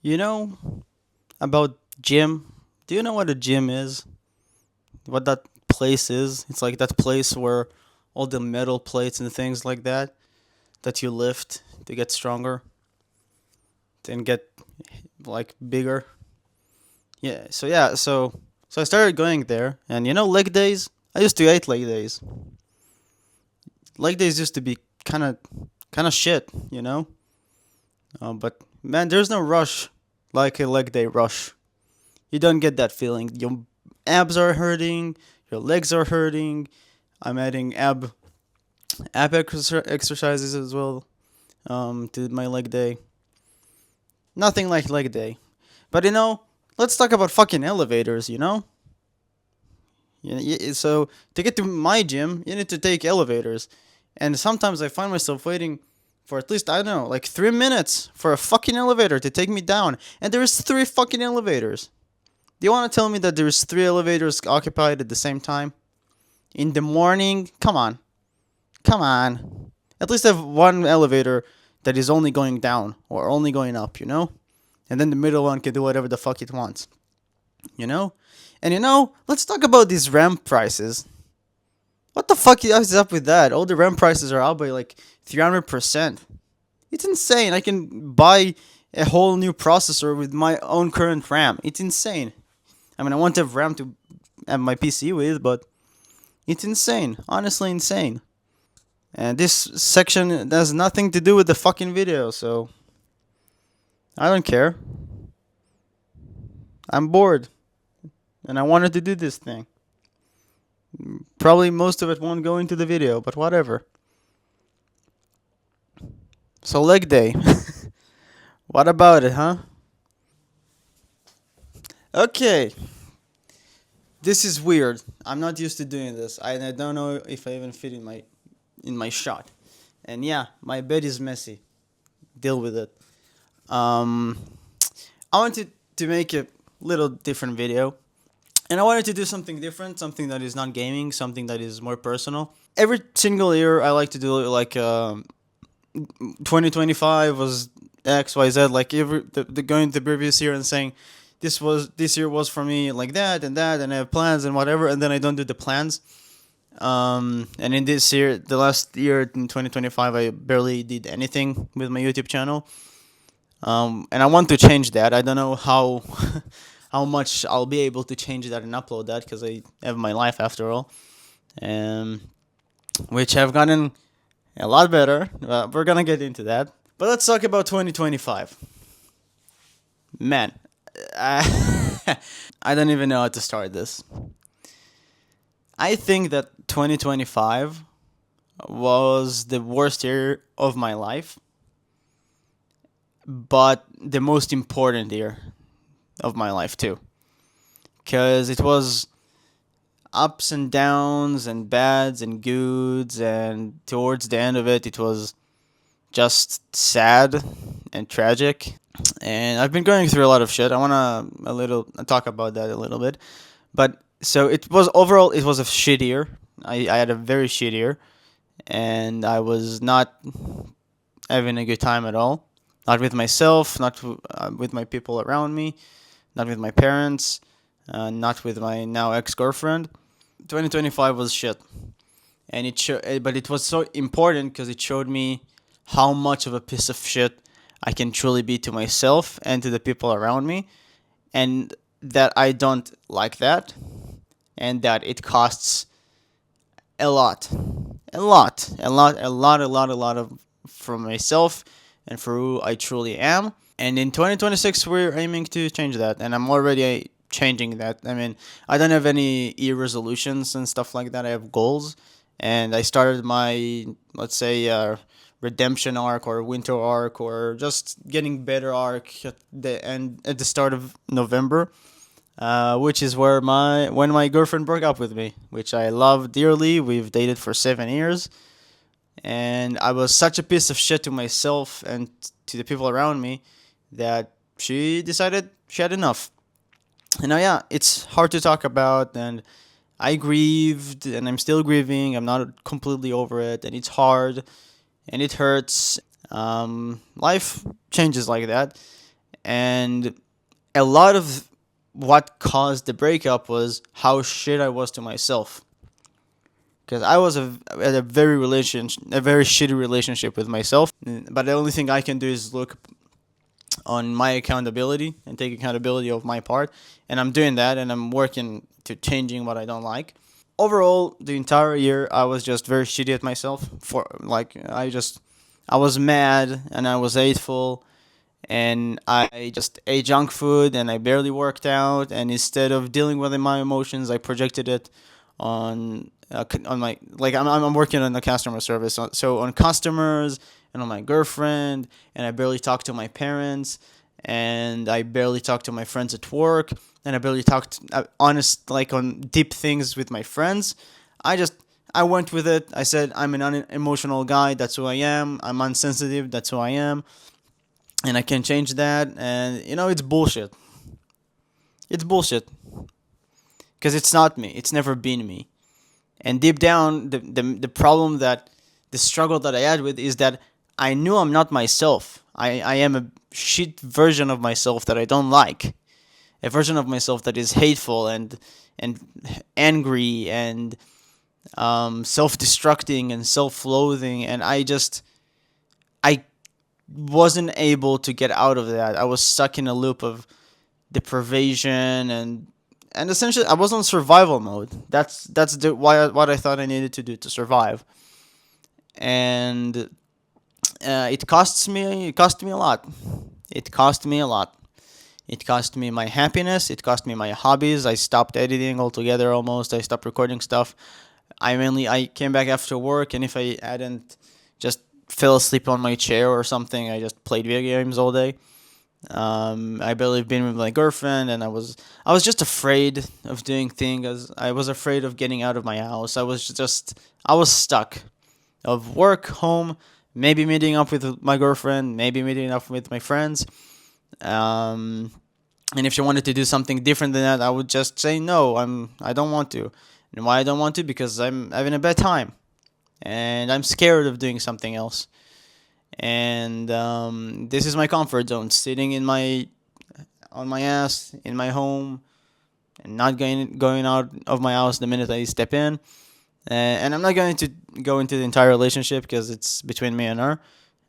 You know about gym? Do you know what a gym is? What that place is? It's like that place where all the metal plates and things like that you lift to get stronger and get like bigger. Yeah, so I started going there, and leg days. I used to hate leg days. Leg days used to be kind of shit, but man, there's no rush like a leg day rush. You don't get that feeling. Your abs are hurting, your legs are hurting. I'm adding exercises as well to my leg day. Nothing like leg day. But let's talk about fucking elevators, So to get to my gym, you need to take elevators. And sometimes I find myself waiting for at least, I don't know, like 3 minutes for a fucking elevator to take me down. And there's three fucking elevators. Do you want to tell me that there's three elevators occupied at the same time? In the morning? Come on. Come on. At least have one elevator that is only going down or only going up, And then the middle one can do whatever the fuck it wants, you know? And let's talk about these RAM prices. What the fuck is up with that? All the RAM prices are up by like 300%. It's insane. I can buy a whole new processor with my own current RAM. It's insane. I mean, I want to have RAM to have my PC with, but it's insane. Honestly, insane. And this section has nothing to do with the fucking video, so I don't care. I'm bored, and I wanted to do this thing. Probably most of it won't go into the video, but whatever. So, leg day. What about it, huh? Okay, this is weird. I'm not used to doing this. I don't know if I even fit in my shot. And yeah, my bed is messy. Deal with it. Um, I wanted to make a little different video, and I wanted to do something different, something that is not gaming, something that is more personal. Every single year, I like to do like 2025 was X Y Z. Like the going to the previous year and saying this year was for me like that and that, and I have plans and whatever, and then I don't do the plans. And in this year, the last year in 2025, I barely did anything with my YouTube channel. And I want to change that. I don't know how how much I'll be able to change that and upload that because I have my life after all, um, which have gotten a lot better. We're gonna get into that. But let's talk about 2025. Man, I, I don't even know how to start this. I think that 2025 was the worst year of my life, but the most important year of my life too. Because it was ups and downs and bads and goods, and towards the end of it, it was just sad and tragic. And I've been going through a lot of shit. I wanna a little talk about that a little bit. But so it was overall, it was a shit year. I had a very shit year, and I was not having a good time at all. Not with myself, not with my people around me, not with my parents, not with my now ex girlfriend. 2025 was shit, and but it was so important because it showed me how much of a piece of shit I can truly be to myself and to the people around me, and that I don't like that, and that it costs a lot, a lot of for myself and for who I truly am. And in 2026, we're aiming to change that, and I'm already changing that. I mean, I don't have any year resolutions and stuff like that. I have goals, and I started my, let's say, redemption arc or winter arc or just getting better arc at the start of November, which is when my girlfriend broke up with me, which I love dearly. We've dated for 7 years, and I was such a piece of shit to myself and to the people around me that she decided she had enough. And now, yeah, it's hard to talk about, and I grieved, and I'm still grieving. I'm not completely over it, and it's hard, and it hurts. Life changes like that, And a lot of what caused the breakup was how shit I was to myself. Because I was at a very shitty relationship with myself. But the only thing I can do is look on my accountability and take accountability of my part, and I'm doing that, and I'm working to changing what I don't like. Overall, the entire year I was just very shitty at myself. For like, I was mad and I was hateful, and I just ate junk food and I barely worked out. And instead of dealing with my emotions, I projected it on my, like, I'm working on the customer service, so on customers and on my girlfriend. And I barely talk to my parents, and I barely talk to my friends at work, and I barely talked honest, like, on deep things with my friends. I just I went with it. I said I'm an unemotional guy. That's who I am. I'm unsensitive. That's who I am, and I can change that. And it's bullshit. It's bullshit because it's not me. It's never been me. And deep down, the problem that the struggle that I had with is that I knew I'm not myself. I am a shit version of myself that I don't like. A version of myself that is hateful and angry and self-destructing and self-loathing. And I wasn't able to get out of that. I was stuck in a loop of deprivation and essentially I was on survival mode. That's what I thought I needed to do to survive, and it cost me a lot. It cost me a lot. It cost me my happiness. It cost me my hobbies. I stopped editing altogether. Almost. I stopped recording stuff. I came back after work, and if I hadn't just fell asleep on my chair or something, I just played video games all day. I barely been with my girlfriend, and I was just afraid of doing things. I was afraid of getting out of my house. I was stuck of work, home, maybe meeting up with my girlfriend, maybe meeting up with my friends. Um, and if she wanted to do something different than that, I would just say no. I don't want to. And why I don't want to? Because I'm having a bad time, and I'm scared of doing something else. And this is my comfort zone, sitting on my ass in my home and not going out of my house the minute I step in. And I'm not going to go into the entire relationship because it's between me and her,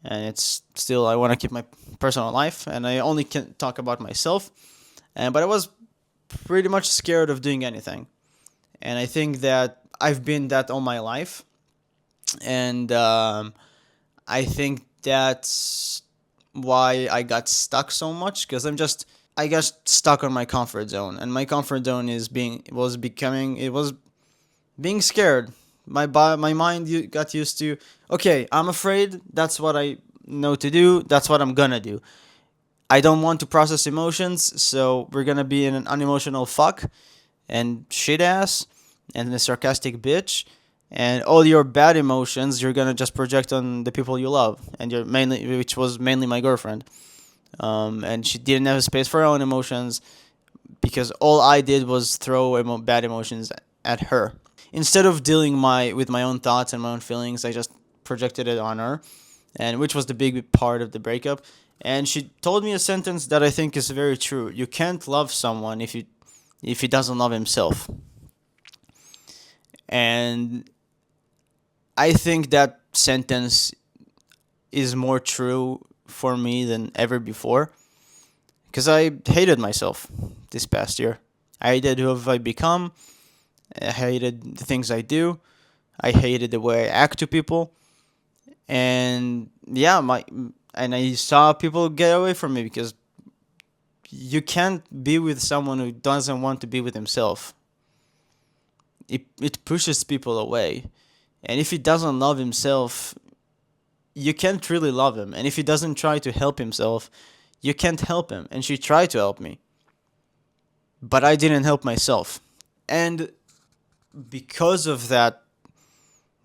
and it's still, I want to keep my personal life, and I only can talk about myself. But I was pretty much scared of doing anything, and I think that I've been that all my life, and I think that's why I got stuck so much, because I got stuck on my comfort zone, and my comfort zone was being scared. My mind got used to, okay, I'm afraid. That's what I know to do. That's what I'm gonna do. I don't want to process emotions, so we're gonna be an unemotional fuck and shit ass and a sarcastic bitch, and all your bad emotions you're gonna just project on the people you love, and which was mainly my girlfriend. And she didn't have a space for her own emotions because all I did was throw bad emotions at her. Instead of dealing with my own thoughts and my own feelings, I just projected it on her, and which was the big part of the breakup. And she told me a sentence that I think is very true. You can't love someone if he doesn't love himself. And I think that sentence is more true for me than ever before, because I hated myself this past year. I hated who have I become. I hated the things I do. I hated the way I act to people. And yeah, and I saw people get away from me because you can't be with someone who doesn't want to be with himself. It pushes people away. And if he doesn't love himself, you can't really love him. And if he doesn't try to help himself, you can't help him. And she tried to help me, but I didn't help myself. And because of that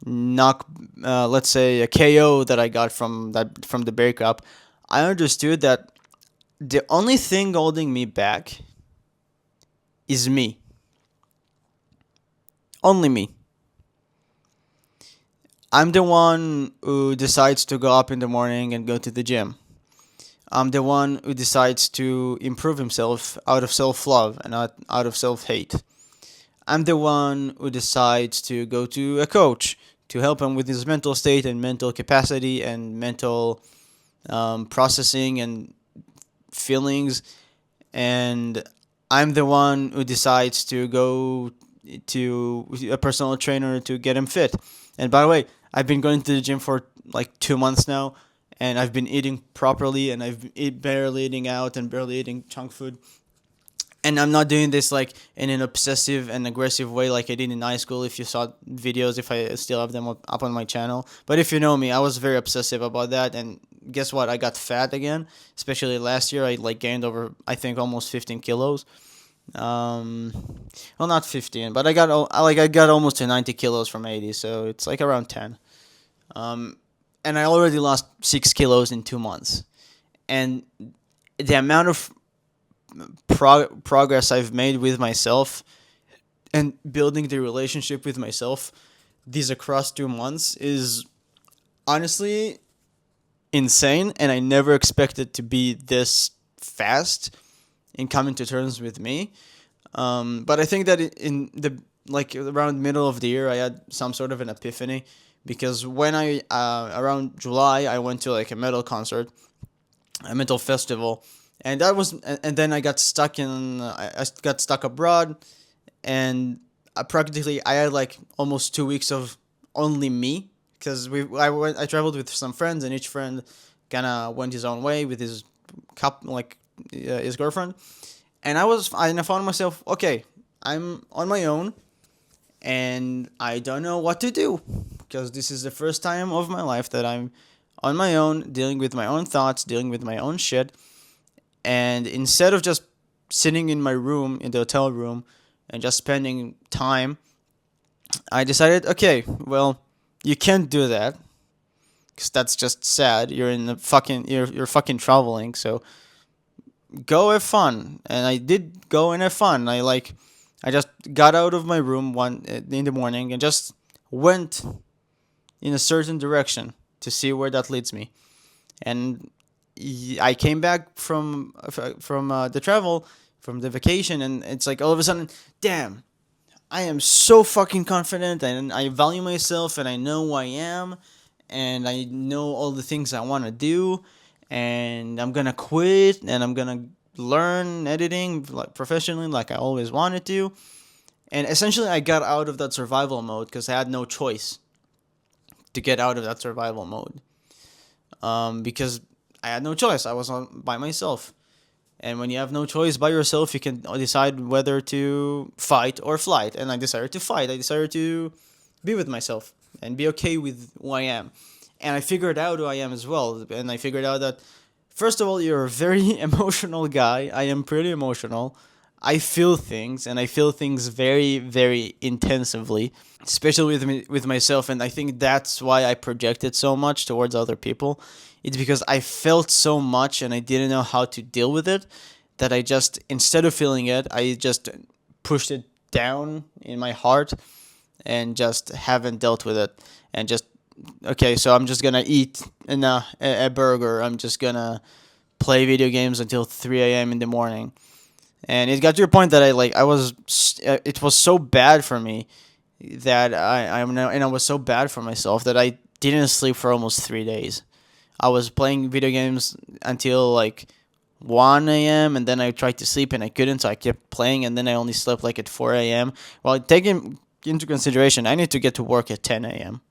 let's say a KO that I got from the breakup, I understood that the only thing holding me back is me. Only me. I'm the one who decides to go up in the morning and go to the gym. I'm the one who decides to improve himself out of self-love and not out of self-hate. I'm the one who decides to go to a coach to help him with his mental state and mental capacity and mental processing and feelings. And I'm the one who decides to go to a personal trainer to get him fit. And by the way, I've been going to the gym for like 2 months now, and I've been eating properly, and barely eating out and barely eating junk food. And I'm not doing this like in an obsessive and aggressive way like I did in high school. If you saw videos, if I still have them up on my channel, but if you know me, I was very obsessive about that. And guess what? I got fat again. Especially last year, I like gained over, I think, almost 15 kilos. Um, well, not 15, but I got almost to 90 kilos from 80, so it's like around 10. Um, and I already lost 6 kilos in 2 months, and the amount of progress I've made with myself and building the relationship with myself these across 2 months is honestly insane, and I never expected to be this fast in coming to terms with me. But I think that in the like around middle of the year, I had some sort of an epiphany because when I around July I went to like a metal concert, a metal festival, and then I got stuck I got stuck abroad, and practically I had like almost 2 weeks of only me because I traveled with some friends, and each friend kind of went his own way with his his girlfriend, and I found myself, okay, I'm on my own, and I don't know what to do because this is the first time of my life that I'm on my own, dealing with my own thoughts, dealing with my own shit. And instead of just sitting in my room, in the hotel room, and just spending time, I decided, okay, well, you can't do that because that's just sad. You're in the fucking you're fucking traveling, so go have fun. And I did go and have fun. I just got out of my room one in the morning and just went in a certain direction to see where that leads me. And I came back from the travel, from the vacation, and it's like all of a sudden, damn, I am so fucking confident, and I value myself, and I know who I am, and I know all the things I want to do, and I'm gonna quit, and I'm gonna learn editing like professionally, like I always wanted to. And essentially, I got out of that survival mode because I had no choice to get out of that survival mode. Because I had no choice. I was by myself. And when you have no choice by yourself, you can decide whether to fight or flight. And I decided to fight. I decided to be with myself and be okay with who I am. And I figured out who I am as well. And I figured out that, first of all, you're a very emotional guy. I am pretty emotional. I feel things, and I feel things very, very intensively, especially with myself. And I think that's why I projected so much towards other people. It's because I felt so much and I didn't know how to deal with it, that I just, instead of feeling it, I just pushed it down in my heart and just haven't dealt with it. And just, okay, so I'm just gonna eat a burger. I'm just gonna play video games until 3 a.m. in the morning. And it got to a point that it was so bad for me that I was so bad for myself that I didn't sleep for almost 3 days. I was playing video games until like 1 a.m. and then I tried to sleep and I couldn't, so I kept playing, and then I only slept like at 4 a.m. Well, taking into consideration, I need to get to work at 10 a.m.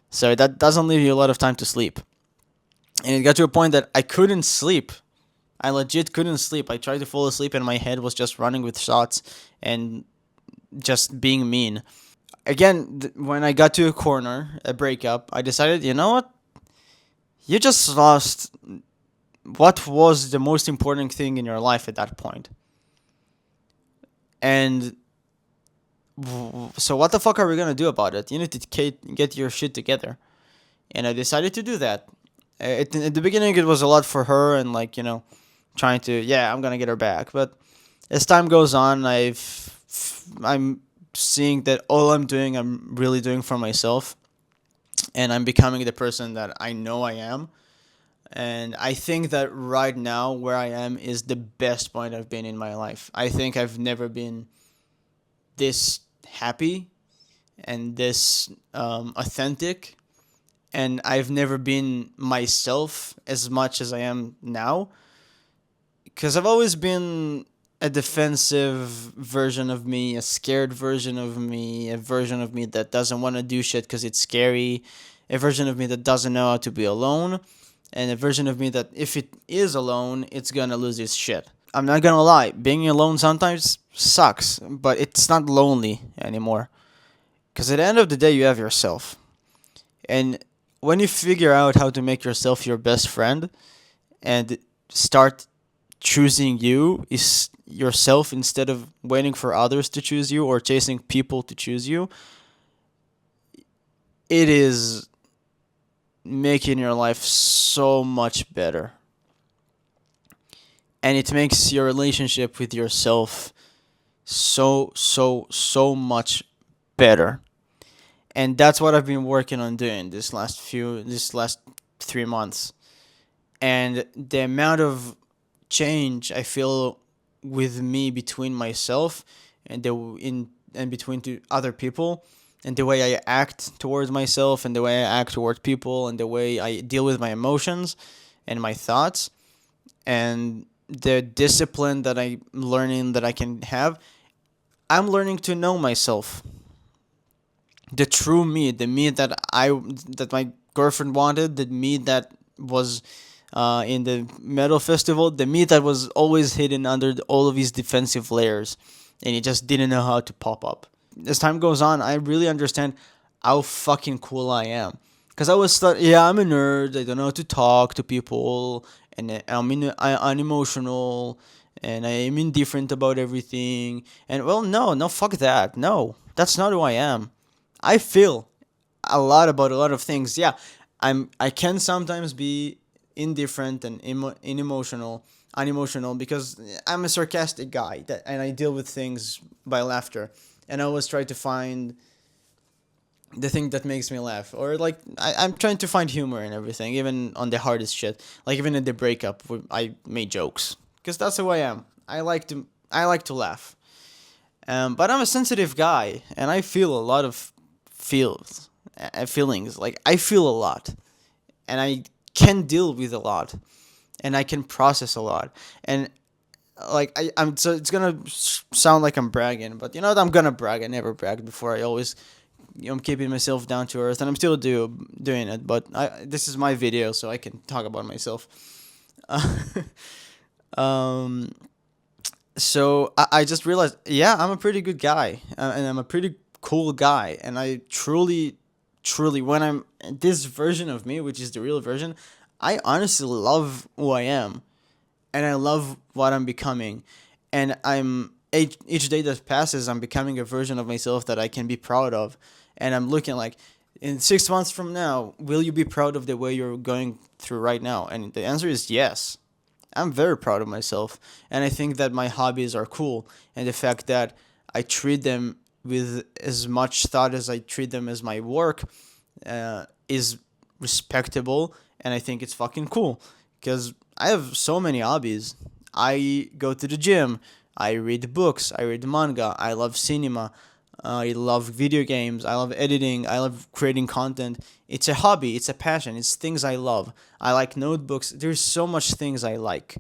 So that doesn't leave you a lot of time to sleep. And it got to a point that I couldn't sleep. I legit couldn't sleep. I tried to fall asleep and my head was just running with thoughts and just being mean. Again, when I got to a corner, a breakup, I decided, you know what? You just lost what was the most important thing in your life at that point. And so what the fuck are we going to do about it? You need to get your shit together. And I decided to do that. At the beginning, it was a lot for her and like, trying to, yeah, I'm gonna get her back. But as time goes on, I'm seeing that all I'm really doing for myself, and I'm becoming the person that I know I am. And I think that right now where I am is the best point I've been in my life. I think I've never been this happy and this authentic, and I've never been myself as much as I am now, because I've always been a defensive version of me, a scared version of me, a version of me that doesn't want to do shit because it's scary, a version of me that doesn't know how to be alone, and a version of me that if it is alone, it's gonna lose its shit. I'm not gonna lie, being alone sometimes sucks, but it's not lonely anymore. Because at the end of the day, you have yourself. And when you figure out how to make yourself your best friend and start choosing you is yourself instead of waiting for others to choose you or chasing people to choose you, it is making your life so much better. And it makes your relationship with yourself so much better. And that's what I've been working on doing this last 3 months. And the amount of change I feel with me between myself and between to other people, and the way I act towards myself and the way I act towards people and the way I deal with my emotions and my thoughts, and the discipline that I'm learning that I can have. I'm learning to know myself, the true me, the me that my girlfriend wanted, the me that was in the metal festival, the me that was always hidden under all of these defensive layers, and he just didn't know how to pop up. As time goes on, I really understand how fucking cool I am. Cause I was thought, yeah, I'm a nerd. I don't know how to talk to people, and I'm unemotional, and I am indifferent about everything. And well, no, fuck that. No, that's not who I am. I feel a lot about a lot of things. Yeah, I can sometimes be indifferent and unemotional because I'm a sarcastic guy and I deal with things by laughter, and I always try to find the thing that makes me laugh, or like I'm trying to find humor in everything, even on the hardest shit. Like even in the breakup, I made jokes because that's who I am. I like to laugh. But I'm a sensitive guy, and I feel a lot of feelings. Like I feel a lot, and I can deal with a lot, and I can process a lot. And like I'm so it's gonna sound like I'm bragging, but you know what? I'm gonna brag. I never bragged before. I always I'm keeping myself down to earth, and I'm still doing it. But this is my video, so I can talk about myself. um, so I just realized, yeah, I'm a pretty good guy, and I'm a pretty cool guy, and I truly, when I'm this version of me, which is the real version, I honestly love who I am, and I love what I'm becoming, and each day that passes, I'm becoming a version of myself that I can be proud of, and I'm looking like, in 6 months from now, will you be proud of the way you're going through right now? And the answer is yes. I'm very proud of myself, and I think that my hobbies are cool, and the fact that I treat them with as much thought as I treat them as my work is respectable, and I think it's fucking cool because I have so many hobbies. I go to the gym, I read books, I read manga, I love cinema, I love video games, I love editing, I love creating content. It's a hobby, it's a passion, it's things I love. I like notebooks. There's so much things I like.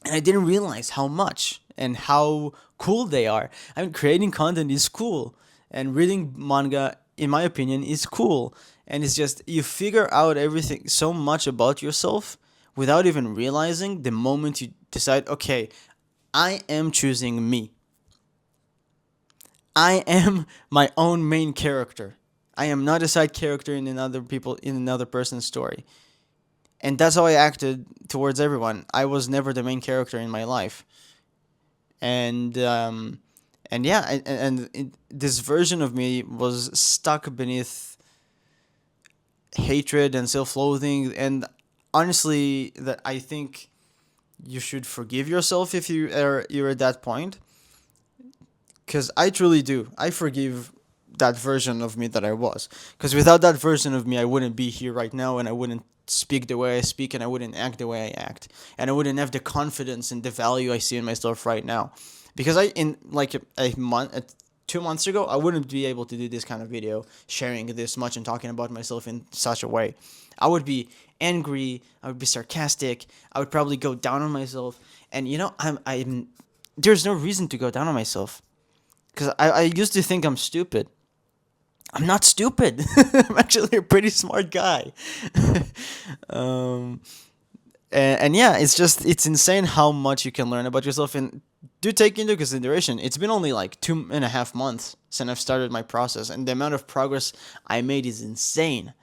And I didn't realize how much and how cool they are. I mean, creating content is cool, and reading manga, in my opinion, is cool. And it's just you figure out everything so much about yourself without even realizing the moment you decide, okay, I am choosing me. I am my own main character. I am not a side character in another person's story. And that's how I acted towards everyone. I was never the main character in my life. And yeah, this version of me was stuck beneath hatred and self-loathing, and honestly that I think you should forgive yourself if you're at that point, because I truly do. I forgive that version of me that I was, because without that version of me, I wouldn't be here right now, and I wouldn't speak the way I speak, and I wouldn't act the way I act, and I wouldn't have the confidence and the value I see in myself right now. Because in like a month, 2 months ago, I wouldn't be able to do this kind of video, sharing this much and talking about myself in such a way. I would be angry. I would be sarcastic. I would probably go down on myself. And I'm. There's no reason to go down on myself, because I used to think I'm stupid. I'm not stupid. I'm actually a pretty smart guy. um, and yeah, it's insane how much you can learn about yourself. And do take into consideration, it's been only like 2.5 months since I've started my process, and the amount of progress I made is insane.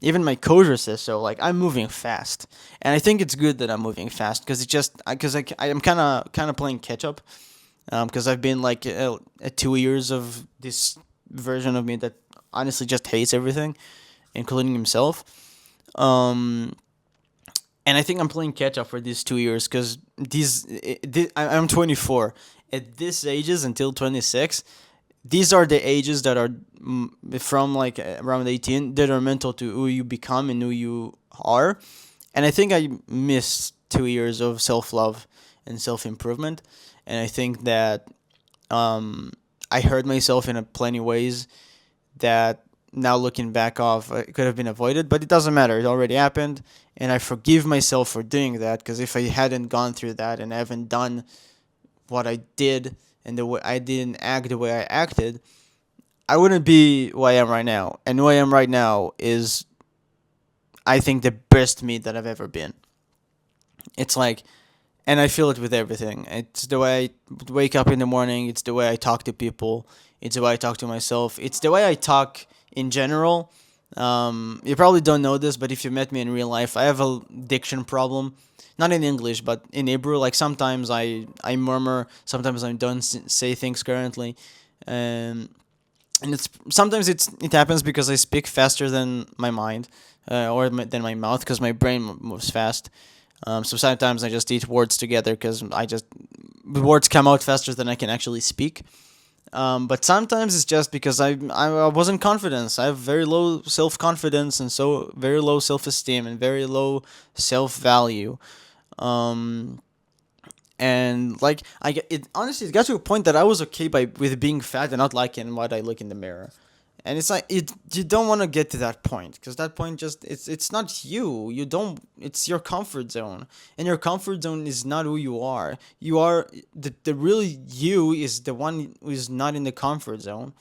Even my coder says so. Like, I'm moving fast, and I think it's good that I'm moving fast, because I'm kind of playing catch up, because I've been like 2 years of this version of me that honestly just hates everything, including himself. Um, and I think I'm playing catch up for these 2 years, because I'm 24. At these ages until 26, these are the ages that are from like around 18, that are mental to who you become and who you are. And I think I missed 2 years of self love and self improvement. And I think that I hurt myself in a plenty ways that, now looking back off, it could have been avoided, but it doesn't matter. It already happened, and I forgive myself for doing that, because if I hadn't gone through that and I haven't done what I did, and the way I didn't act the way I acted, I wouldn't be who I am right now. And who I am right now is, I think, the best me that I've ever been. It's like, and I feel it with everything. It's the way I wake up in the morning. It's the way I talk to people. It's the way I talk to myself. It's the way I talk in general. You probably don't know this, but if you met me in real life, I have a diction problem. Not in English, but in Hebrew. Like, sometimes I murmur. Sometimes I don't say things currently. And it happens because I speak faster than my mind, than my mouth, because my brain moves fast. So sometimes I just eat words together, because the words come out faster than I can actually speak. But sometimes it's just because I wasn't confident. I have very low self confidence, and so very low self esteem, and very low self value. Um, and like, it honestly, it got to a point that I was okay with being fat and not liking what I look in the mirror. And it's like, you don't want to get to that point, because that point, just it's not you don't, it's your comfort zone, and your comfort zone is not who you are. You are the really you is the one who is not in the comfort zone.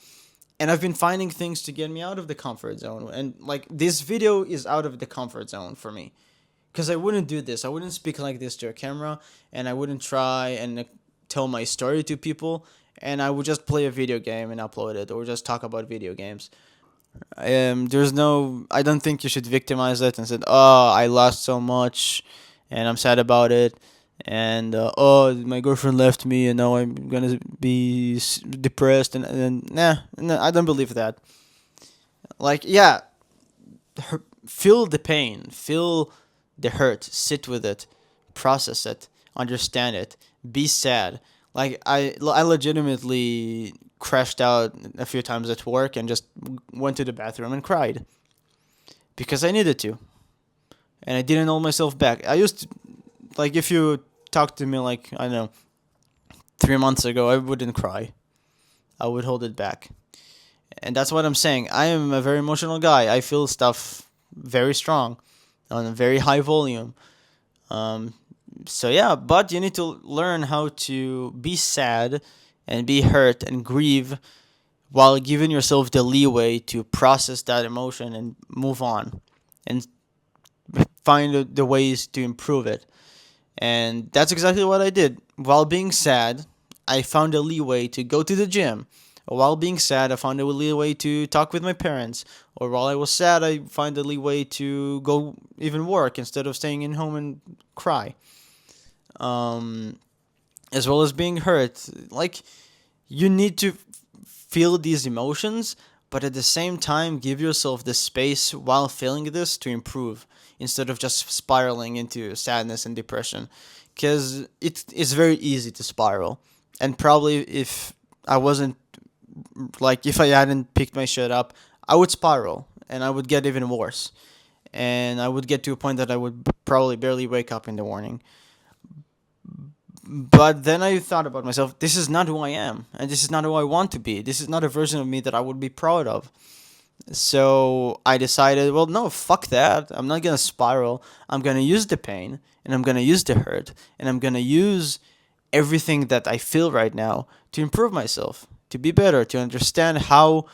And I've been finding things to get me out of the comfort zone, and like, this video is out of the comfort zone for me, because I wouldn't do this. I wouldn't speak like this to a camera, and I wouldn't try and tell my story to people, and I would just play a video game and upload it, or just talk about video games. There's no. I don't think you should victimize it and say, "Oh, I lost so much, and I'm sad about it," and "Oh, my girlfriend left me, and now I'm gonna be depressed." And nah, I don't believe that. Like, yeah, feel the pain, feel the hurt, sit with it, process it, understand it, be sad. Like, I legitimately crashed out a few times at work and just went to the bathroom and cried, because I needed to, and I didn't hold myself back. I used to, like, if you talked to me, like, I don't know, 3 months ago, I wouldn't cry. I would hold it back. And that's what I'm saying. I am a very emotional guy. I feel stuff very strong on a very high volume. Um, so yeah, but you need to learn how to be sad and be hurt and grieve, while giving yourself the leeway to process that emotion and move on, and find the ways to improve it. And that's exactly what I did. While being sad, I found a leeway to go to the gym. While being sad, I found a leeway to talk with my parents. Or while I was sad, I find a leeway to go even work instead of staying in home and cry. Um, as well as being hurt. Like, you need to feel these emotions, but at the same time, give yourself the space while feeling this to improve, instead of just spiraling into sadness and depression. Because it's very easy to spiral. And probably if I hadn't picked my shit up, I would spiral and I would get even worse. and I would get to a point that I would probably barely wake up in the morning. But then I thought about myself, this is not who I am, and this is not who I want to be. This is not a version of me that I would be proud of. So I decided, well, no, fuck that. I'm not gonna spiral. I'm gonna use the pain, and I'm gonna use the hurt, and I'm gonna use everything that I feel right now to improve myself, to be better, to understand how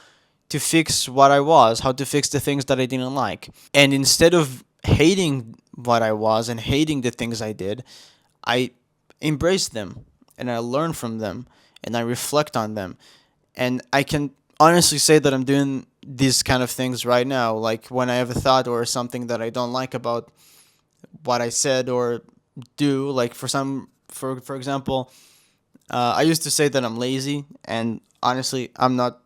to fix what I was, how to fix the things that I didn't like. And instead of hating what I was and hating the things I did, I embrace them and I learn from them and I reflect on them. And I can honestly say that I'm doing these kind of things right now. Like when I have a thought or something that I don't like about what I said or do, like for example, I used to say that I'm lazy, and honestly, I'm not.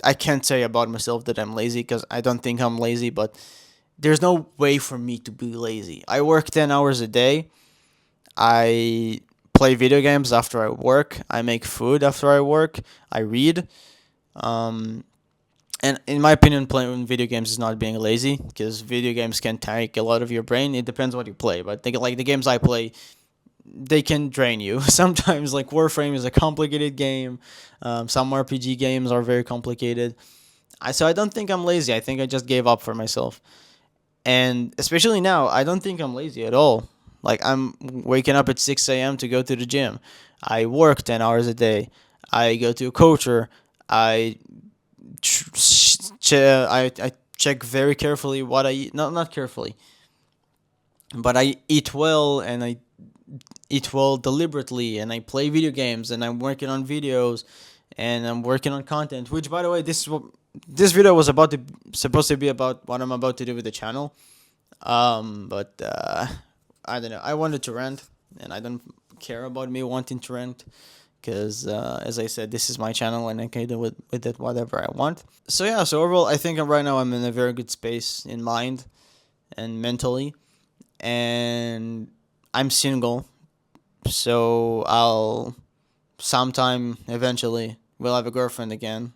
I can't say about myself that I'm lazy because I don't think I'm lazy, but there's no way for me to be lazy. I work 10 hours a day. I play video games after I work. I make food after I work. I read. Um, and in my opinion, playing video games is not being lazy because video games can take a lot of your brain. It depends what you play, but like the games I play, they can drain you. Sometimes, like Warframe is a complicated game. Some RPG games are very complicated. So I don't think I'm lazy. I think I just gave up for myself. And especially now, I don't think I'm lazy at all. Like I'm waking up at 6 a.m. to go to the gym. I work 10 hours a day. I go to a coacher. I I check very carefully what I eat. Not carefully, but I eat well and I eat well deliberately and I play video games and I'm working on videos and I'm working on content. Which, by the way, this video was supposed to be about what I'm about to do with the channel. But I don't know. I wanted to rant, and I don't care about me wanting to rant, because as I said, this is my channel, and I can do with it whatever I want. So yeah. So overall, I think right now I'm in a very good space in mind and mentally, and I'm single, so I'll sometime eventually will have a girlfriend again.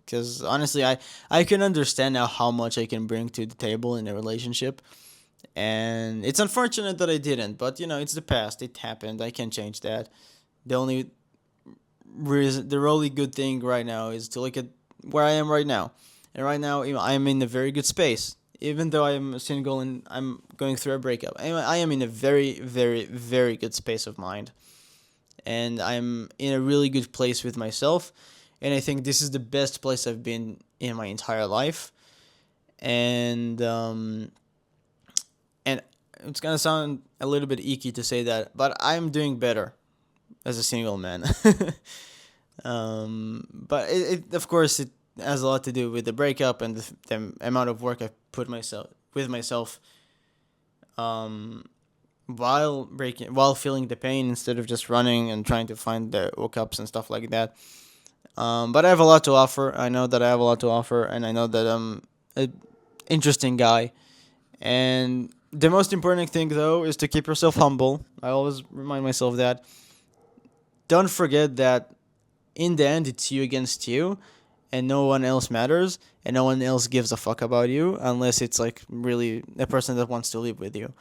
Because honestly, I can understand now how much I can bring to the table in a relationship, and it's unfortunate that I didn't. But it's the past. It happened. I can't change that. The only the only good thing right now is to look at where I am right now, and right now I am in a very good space. Even though I am single and I'm going through a breakup, I am in a very, very, very good space of mind, and I'm in a really good place with myself. And I think this is the best place I've been in my entire life. And it's gonna sound a little bit icky to say that, but I'm doing better as a single man. But it of course it has a lot to do with the breakup and the amount of work I put myself um, while feeling the pain instead of just running and trying to find the hookups and stuff like that. But I have a lot to offer. I know that I have a lot to offer, and I know that I'm an interesting guy. And the most important thing, though, is to keep yourself humble. I always remind myself that. Don't forget that in the end, it's you against you, and no one else matters, and no one else gives a fuck about you unless it's like really a person that wants to live with you.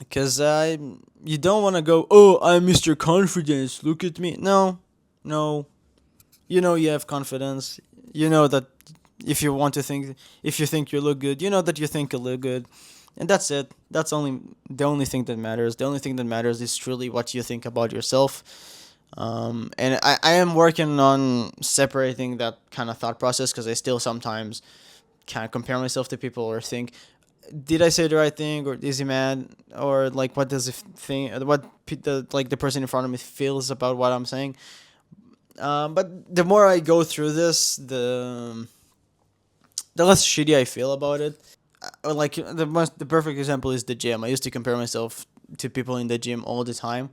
Because you don't want to go, oh, I'm Mr. Confidence. Look at me. No, no. You have confidence. You know that if you think you look good, you know that you think you look good, and that's it. That's the only thing that matters. The only thing that matters is truly what you think about yourself. And I am working on separating that kind of thought process, because I still sometimes kind of compare myself to people or think, did I say the right thing, or is he mad, or like what does the person in front of me feels about what I'm saying. But the more I go through this, the less shitty I feel about it. Like the perfect example is the gym. I used to compare myself to people in the gym all the time,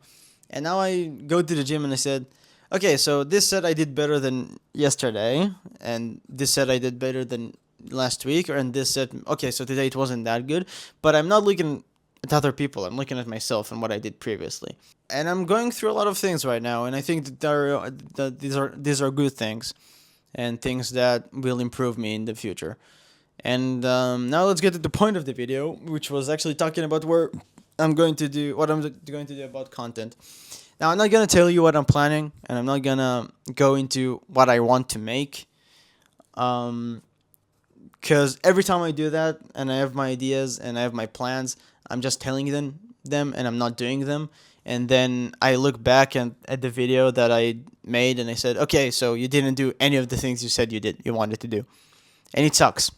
and now I go to the gym and I said, okay, so this set I did better than yesterday, and this set I did better than last week, and this set, okay, so today it wasn't that good, but I'm not looking at other people. I'm looking at myself and what I did previously, and I'm going through a lot of things right now, and I think that these are good things, and things that will improve me in the future. And now let's get to the point of the video, which was actually talking about what I'm going to do about content. Now, I'm not gonna tell you what I'm planning, and I'm not gonna go into what I want to make, because every time I do that, and I have my ideas and I have my plans, I'm just telling them, and I'm not doing them. And then I look back at the video that I made, and I said, okay, so you didn't do any of the things you wanted to do, and it sucks.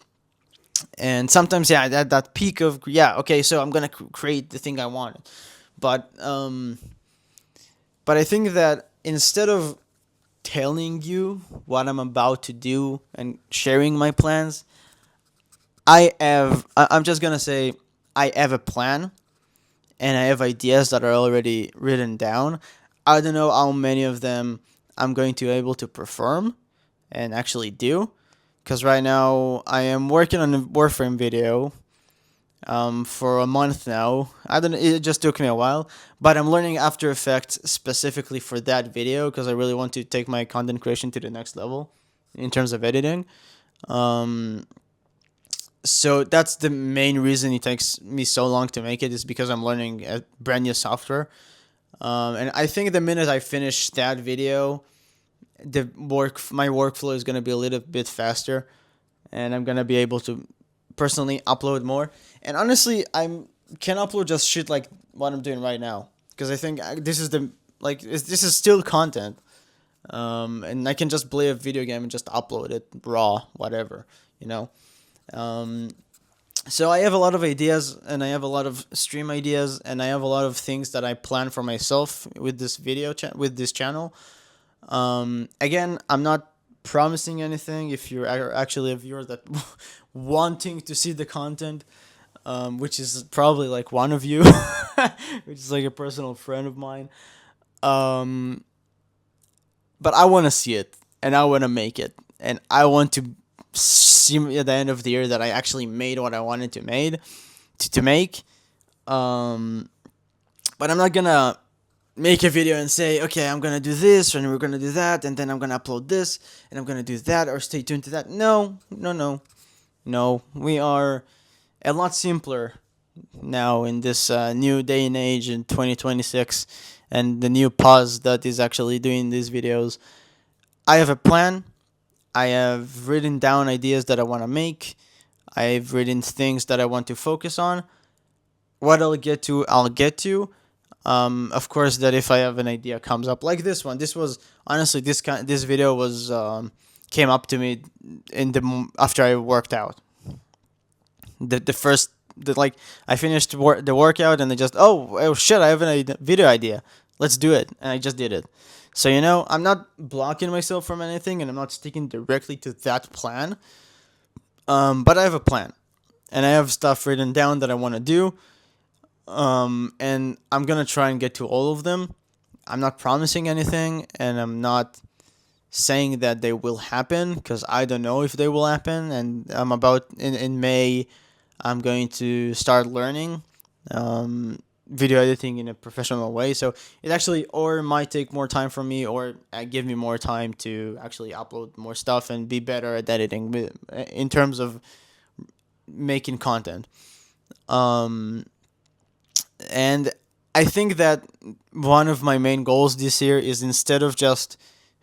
And sometimes, yeah, that peak of, yeah, okay, so I'm gonna create the thing I wanted, but I think that instead of telling you what I'm about to do and sharing my plans, I'm just gonna say I have a plan, and I have ideas that are already written down. I don't know how many of them I'm going to be able to perform and actually do, because right now I am working on a Warframe video for a month now. I don't. It just took me a while, but I'm learning After Effects specifically for that video because I really want to take my content creation to the next level in terms of editing. Um, so that's the main reason it takes me so long to make it, is because I'm learning a brand new software. And I think the minute I finish that video, my workflow is gonna be a little bit faster, and I'm gonna be able to personally upload more. And honestly, I can upload just shit like what I'm doing right now, because I think this is this is still content. And I can just play a video game and just upload it raw, whatever, you know. Um, so I have a lot of ideas, and I have a lot of stream ideas, and I have a lot of things that I plan for myself with this with this channel. Again, I'm not promising anything. If you're actually a viewer that wanting to see the content, which is probably like one of you, which is like a personal friend of mine. Um, but I want to see it, and I want to make it, and I want to see at the end of the year that I actually made what I wanted to make. Um, but I'm not gonna make a video and say, okay, I'm gonna do this and we're gonna do that, and then I'm gonna upload this and I'm gonna do that, or stay tuned to that. No, no, no, no. We are a lot simpler now in this new day and age in 2026, and the new pause that is actually doing these videos. I have a plan. I have written down ideas that I want to make. I've written things that I want to focus on. What I'll get to, I'll get to. Of course, that if I have an idea comes up like this one, this was honestly this video was came up to me after I worked out. The first like I finished the workout, and they just, oh shit, I have a video idea. Let's do it, and I just did it. So, I'm not blocking myself from anything, and I'm not sticking directly to that plan. But I have a plan, and I have stuff written down that I want to do. And I'm gonna try and get to all of them. I'm not promising anything, and I'm not saying that they will happen, because I don't know if they will happen. And I'm about in May, I'm going to start learning video editing in a professional way. So it actually or might take more time from me, or give me more time to actually upload more stuff and be better at editing in terms of making content. And I think that one of my main goals this year is, instead of just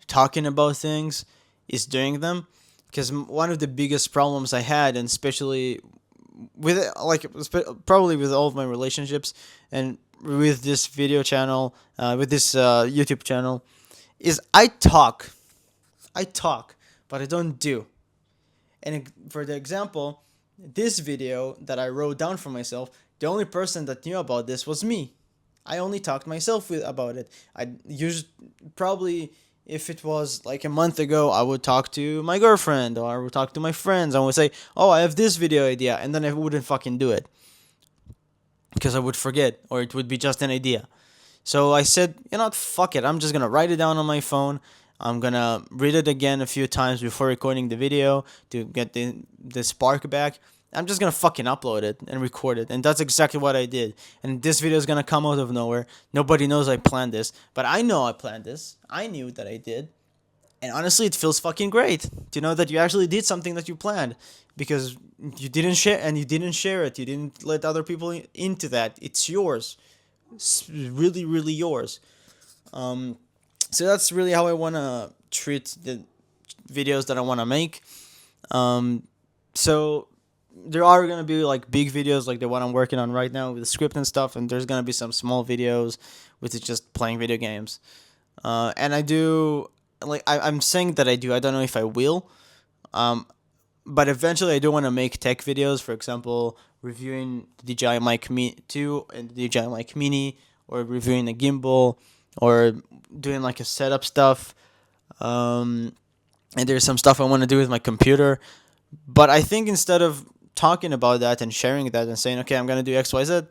talking about things, is doing them. Because one of the biggest problems I had, and especially with probably with all of my relationships and with this video channel, with this YouTube channel, is I talk, but I don't do. And for the example, this video that I wrote down for myself, the only person that knew about this was me. I only talked myself about it. I used probably, if it was like a month ago, I would talk to my girlfriend, or I would talk to my friends. I would say, oh, I have this video idea, and then I wouldn't fucking do it because I would forget, or it would be just an idea. So I said, fuck it. I'm just gonna write it down on my phone. I'm gonna read it again a few times before recording the video to get the spark back. I'm just gonna fucking upload it and record it, and that's exactly what I did. And this video is gonna come out of nowhere. Nobody knows I planned this, but I know I planned this. I knew that I did. And honestly, it feels fucking great to know that you actually did something that you planned, because you didn't share, and you didn't share it. You didn't let other people into that. It's yours. It's really, really yours. Um, so that's really how I want to treat the videos that I want to make. Um, so there are gonna be like big videos like the one I'm working on right now with the script and stuff, and there's gonna be some small videos with it just playing video games. And I do like I'm saying that I do. I don't know if I will. Um, but eventually I do want to make tech videos. For example, reviewing the DJI Mic 2 and the DJI Mic Mini, or reviewing a gimbal, or doing like a setup stuff. Um, and there's some stuff I want to do with my computer. But I think instead of talking about that and sharing that and saying, okay, I'm gonna do X, Y, Z,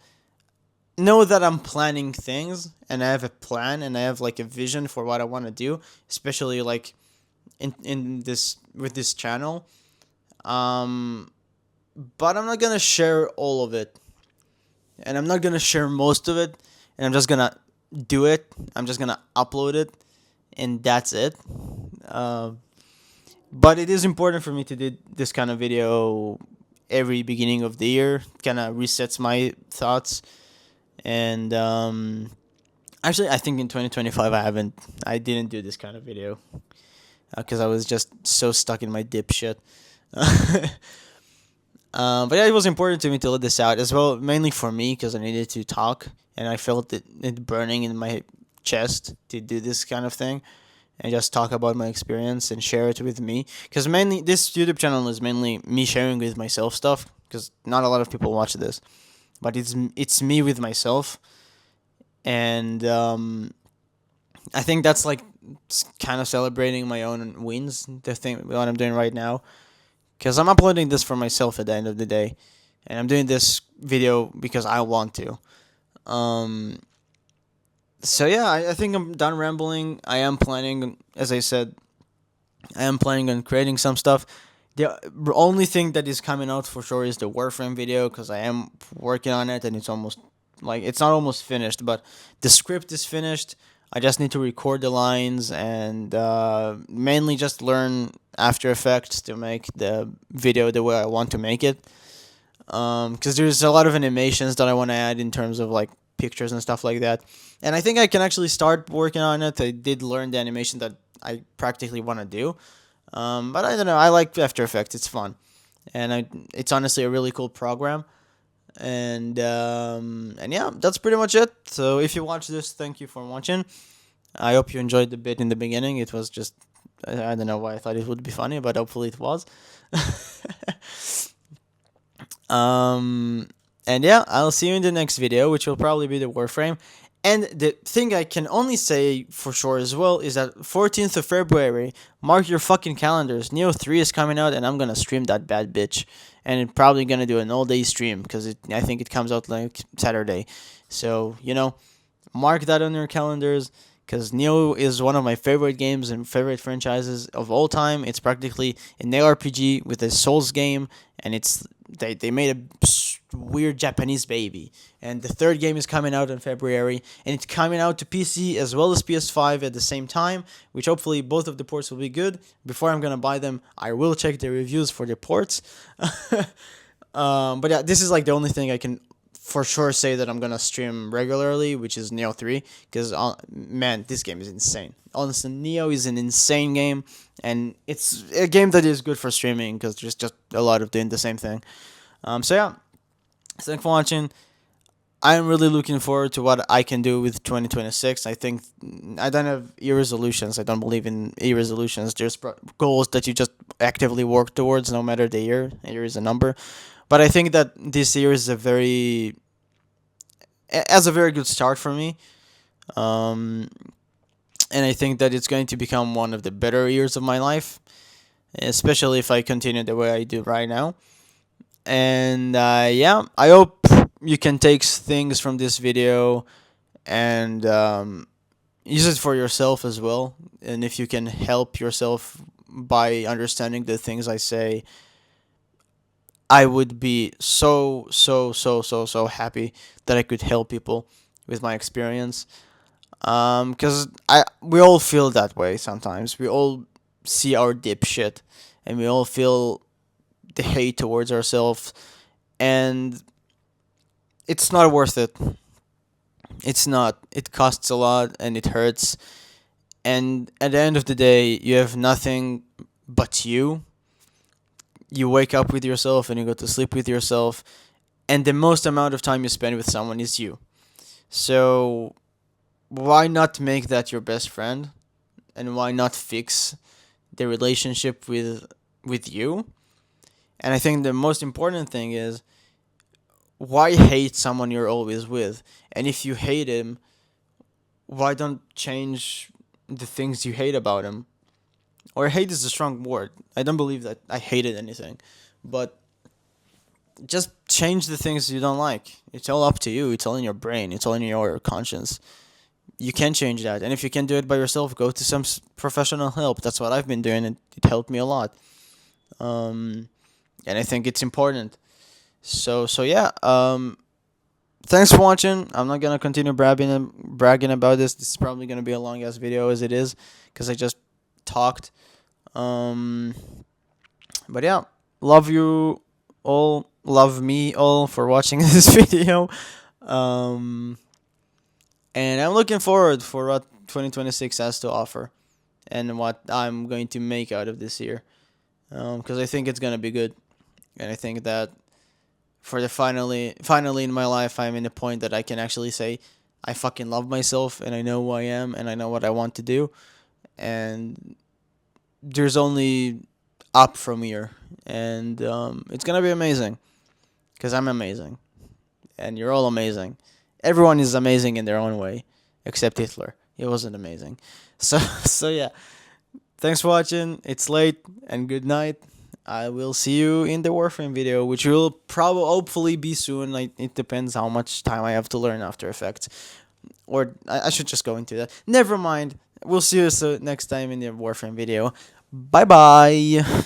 know that I'm planning things and I have a plan and I have like a vision for what I want to do, especially like in this with this channel. Um, but I'm not gonna share all of it, and I'm not gonna share most of it, and I'm just gonna do it. I'm just gonna upload it, and that's it. Um, but it is important for me to do this kind of video every beginning of the year. Kind of resets my thoughts, and actually, I think in 2025 I didn't do this kind of video because I was just so stuck in my dipshit. But yeah, it was important to me to let this out as well, mainly for me because I needed to talk and I felt it burning in my chest to do this kind of thing and just talk about my experience and share it with me. Because mainly this YouTube channel is mainly me sharing with myself stuff because not a lot of people watch this, but it's me with myself, and I think that's like kind of celebrating my own wins. The thing what I'm doing right now, because I'm uploading this for myself at the end of the day, and I'm doing this video because I want to. Um, so yeah, I think I'm done rambling. I am planning, as I said, I am planning on creating some stuff. The only thing that is coming out for sure is the Warframe video because I am working on it and it's almost like it's not almost finished, but the script is finished. I just need to record the lines and mainly just learn After Effects to make the video the way I want to make it. Because there's a lot of animations that I want to add in terms of like pictures and stuff like that. And I think I can actually start working on it. I did learn the animation that I practically want to do. But I don't know. I like After Effects. It's fun, and it's honestly a really cool program. And yeah, that's pretty much it. So if you watch this, thank you for watching. I hope you enjoyed the bit in the beginning. It was just I don't know why I thought it would be funny, but hopefully it was. um, and yeah, I'll see you in the next video, which will probably be the Warframe. And the thing I can only say for sure as well is that 14th of February, mark your fucking calendars. Neo 3 is coming out, and I'm gonna stream that bad bitch. And I'm probably gonna do an all day stream because I think it comes out like Saturday. So, mark that on your calendars because Neo is one of my favorite games and favorite franchises of all time. It's practically an ARPG with a Souls game, and they made a weird Japanese baby. And the third game is coming out in February, and it's coming out to PC as well as PS5 at the same time, which hopefully both of the ports will be good. Before I'm gonna buy them, I will check the reviews for the ports. But yeah, this is like the only thing I can for sure say that I'm gonna stream regularly, which is Neo 3, because man, this game is insane. Honestly, Neo is an insane game, and it's a game that is good for streaming because there's just a lot of doing the same thing. So yeah, thanks for watching. I'm really looking forward to what I can do with 2026. I think I don't have e-resolutions. I don't believe in e-resolutions. There's goals that you just actively work towards no matter the year. Here is a number. But I think that this year is a very good start for me. And I think that it's going to become one of the better years of my life, especially if I continue the way I do right now. And yeah, I hope you can take things from this video and use it for yourself as well. And if you can help yourself by understanding the things I say, I would be so happy that I could help people with my experience. Because we all feel that way sometimes. We all see our dipshit, and we all feel the hate towards ourselves, and it's not worth it. It's not. It costs a lot and it hurts. And at the end of the day, you have nothing but you. You wake up with yourself and you go to sleep with yourself. And the most amount of time you spend with someone is you. So why not make that your best friend? And why not fix the relationship with you? And I think the most important thing is, why hate someone you're always with? And if you hate him, why don't change the things you hate about him? Or hate is a strong word. I don't believe that I hated anything. But just change the things you don't like. It's all up to you. It's all in your brain. It's all in your conscience. You can change that. And if you can do it by yourself, go to some professional help. That's what I've been doing. It helped me a lot. And I think it's important. So yeah. Thanks for watching. I'm not gonna continue bragging about this. This is probably gonna be a long ass video as it is, because I just talked. But yeah, love you all. Love me all for watching this video. Um, and I'm looking forward for what 2026 has to offer, and what I'm going to make out of this year. Because I think it's gonna be good, and I think that for the finally in my life, I'm in a point that I can actually say I fucking love myself, and I know who I am, and I know what I want to do, and there's only up from here, and it's gonna be amazing, because I'm amazing, and you're all amazing. Everyone is amazing in their own way, except Hitler. He wasn't amazing. So so yeah. Thanks for watching. It's late, and good night. I will see you in the Warframe video, which will probably hopefully be soon. Like, it depends how much time I have to learn After Effects, or I should just go into that. Never mind. We'll see you next time in the Warframe video. Bye bye.